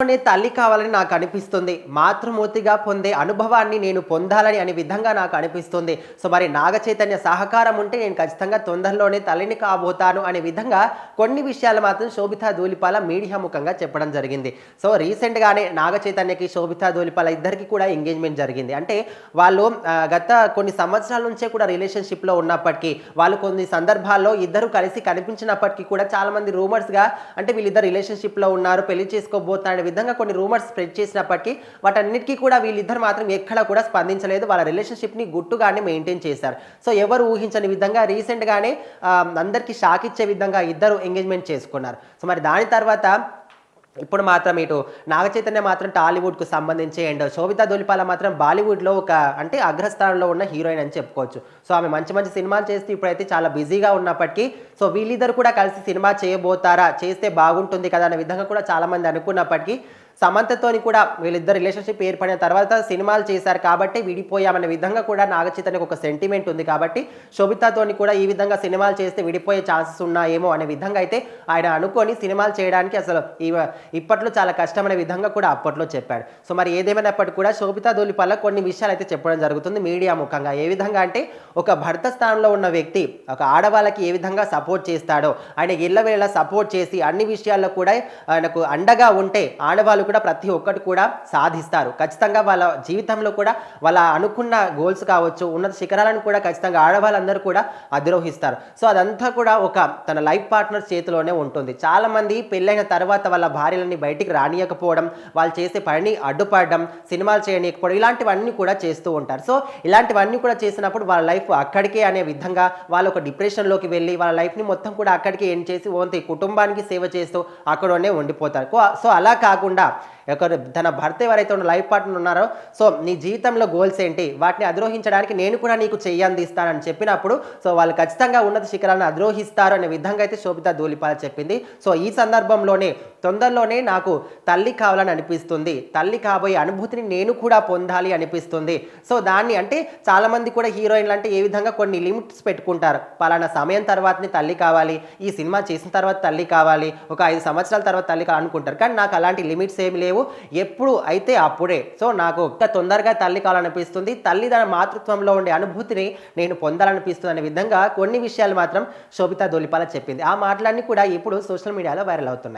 తల్లి కావాలని నాకు అనిపిస్తుంది. మాతృమూర్తిగా పొందే అనుభవాన్ని నేను పొందాలని అనే విధంగా నాకు అనిపిస్తుంది. సో, మరి నాగ చైతన్య సహకారం ఉంటే నేను ఖచ్చితంగా తొందరలోనే తల్లిని కాబోతాను అనే విధంగా కొన్ని విషయాలు మాత్రం శోభితా ధూళిపాల మీడియా ముఖంగా చెప్పడం జరిగింది. సో, రీసెంట్‌గానే నాగ చైతన్యకి, శోభితా ధూళిపాల ఇద్దరికీ కూడా ఎంగేజ్‌మెంట్ జరిగింది. అంటే వాళ్ళు గత కొన్ని సంవత్సరాల నుంచే కూడా రిలేషన్‌షిప్‌లో ఉన్నప్పటికీ, వాళ్ళు కొన్ని సందర్భాల్లో ఇద్దరు కలిసి కనిపించినప్పటికీ కూడా చాలామంది రూమర్స్‌గా అంటే వీళ్ళిద్దరు రిలేషన్‌షిప్‌లో ఉన్నారు, పెళ్లి చేసుకోబోతున్నారు విధంగా కొన్ని రూమర్స్ స్ప్రెడ్ చేసినప్పటికీ వాటన్నిటికీ కూడా వీళ్ళిద్దరు మాత్రం ఎక్కడా కూడా స్పందించలేదు. వాళ్ళ రిలేషన్‌షిప్‌ని గుట్టుగానే మెయింటైన్ చేశారు. సో, ఎవరు ఊహించని విధంగా రీసెంట్‌గానే అందరికీ షాక్ ఇచ్చే విధంగా ఇద్దరు ఎంగేజ్‌మెంట్ చేసుకున్నారు. సో, మరి దాని తర్వాత ఇప్పుడు మాత్రం ఇటు నాగ చైతన్య మాత్రం టాలీవుడ్‌కు సంబంధించి అండ్ శోభితా ధూళిపాల మాత్రం బాలీవుడ్‌లో ఒక అంటే అగ్రస్థానంలో ఉన్న హీరోయిన్ అని చెప్పుకోవచ్చు. సో, ఆమె మంచి మంచి సినిమాలు చేస్తూ ఇప్పుడైతే చాలా బిజీగా ఉన్నప్పటికీ సో, వీళ్ళిద్దరు కూడా కలిసి సినిమా చేయబోతారా? చేస్తే బాగుంటుంది కదా! అనే విధంగా కూడా చాలామంది అనుకున్నప్పటికీ సమంతతోని కూడా వీళ్ళిద్దరు రిలేషన్‌షిప్ ఏర్పడిన తర్వాత సినిమాలు చేశారు కాబట్టి విడిపోయామనే విధంగా కూడా నాగ చైతన్యకు ఒక సెంటిమెంట్ ఉంది కాబట్టి శోభితాతోని కూడా ఈ విధంగా సినిమాలు చేస్తే విడిపోయే ఛాన్సెస్ ఉన్నాయేమో అనే విధంగా అయితే ఆయన అనుకోని సినిమాలు చేయడానికి అసలు ఇప్పట్లో చాలా కష్టమనే విధంగా కూడా అప్పట్లో చెప్పాడు. సో, మరి ఏదేమైనప్పటికీ కూడా శోభితా ధూళిపాల కొన్ని విషయాలు అయితే చెప్పడం జరుగుతుంది మీడియా ముఖంగా. ఏ విధంగా అంటే ఒక భర్త స్థానంలో ఉన్న వ్యక్తి ఒక ఆడవాళ్ళకి ఏ విధంగా సపోర్ట్ చేస్తాడో ఆయన ఎల్లవేళలా సపోర్ట్ చేసి అన్ని విషయాల్లో కూడా ఆయనకు అండగా ఉంటే ఆడవాళ్ళు కూడా ప్రతి ఒక్కటి కూడా సాధిస్తారు. ఖచ్చితంగా వాళ్ళ జీవితంలో కూడా వాళ్ళ అనుకున్న గోల్స్ కావచ్చు, ఉన్నత శిఖరాలను కూడా ఖచ్చితంగా ఆడవాళ్ళందరూ కూడా అధిరోహిస్తారు. సో, అదంతా కూడా ఒక తన లైఫ్ పార్ట్నర్ చేతిలోనే ఉంటుంది. చాలామంది పెళ్ళైన తర్వాత వాళ్ళ భార్యలని బయటికి రానియకపోవడం, వాళ్ళు చేసే పనిని అడ్డుపడడం, సినిమాలు చేయనీయకపోవడం ఇలాంటివన్నీ కూడా చేస్తూ ఉంటారు. సో, ఇలాంటివన్నీ కూడా చేసినప్పుడు వాళ్ళ లైఫ్ అక్కడికే అనే విధంగా వాళ్ళు ఒక డిప్రెషన్‌లోకి వెళ్ళి వాళ్ళ లైఫ్‌ని మొత్తం కూడా అక్కడికే ఎండ్ చేసి ఓన్లీ కుటుంబానికి సేవ చేస్తూ అక్కడనే ఉండిపోతారు. సో, అలా కాకుండా తన భర్త ఎవరైతే ఉన్న లైఫ్ పార్ట్నర్ ఉన్నారో సో, నీ జీవితంలో గోల్స్ ఏంటి వాటిని అధిరోహించడానికి నేను కూడా నీకు చెయ్యి అందిస్తానని చెప్పినప్పుడు సో, వాళ్ళు ఖచ్చితంగా ఉన్నత శిఖరాలను అధిరోహిస్తారు అనే విధంగా అయితే శోభితా ధూళిపాల చెప్పింది. సో, ఈ సందర్భంలోనే తొందరలోనే నాకు తల్లి కావాలని అనిపిస్తుంది, తల్లి కాబోయే అనుభూతిని నేను కూడా పొందాలి అనిపిస్తుంది. సో, దాన్ని అంటే చాలామంది కూడా హీరోయిన్లు అంటే ఏ విధంగా కొన్ని లిమిట్స్ పెట్టుకుంటారు. పలానా సమయం తర్వాతనే తల్లి కావాలి, ఈ సినిమా చేసిన తర్వాత తల్లి కావాలి, ఒక 5 సంవత్సరాల తర్వాత తల్లి అనుకుంటారు. కానీ నాకు అలాంటి లిమిట్స్ ఏమి లేవు, ఎప్పుడు అయితే అప్పుడే. సో, నాకు తొందరగా తల్లి కావాలనిపిస్తుంది, తల్లిదండ్రుల మాతృత్వంలో ఉండే అనుభూతిని నేను పొందాలనిపిస్తుంది అనే విధంగా కొన్ని విషయాలు మాత్రం శోభితా ధూళిపాల చెప్పింది. ఆ మాటలన్నీ కూడా ఇప్పుడు సోషల్ మీడియాలో వైరల్ అవుతున్నాయి.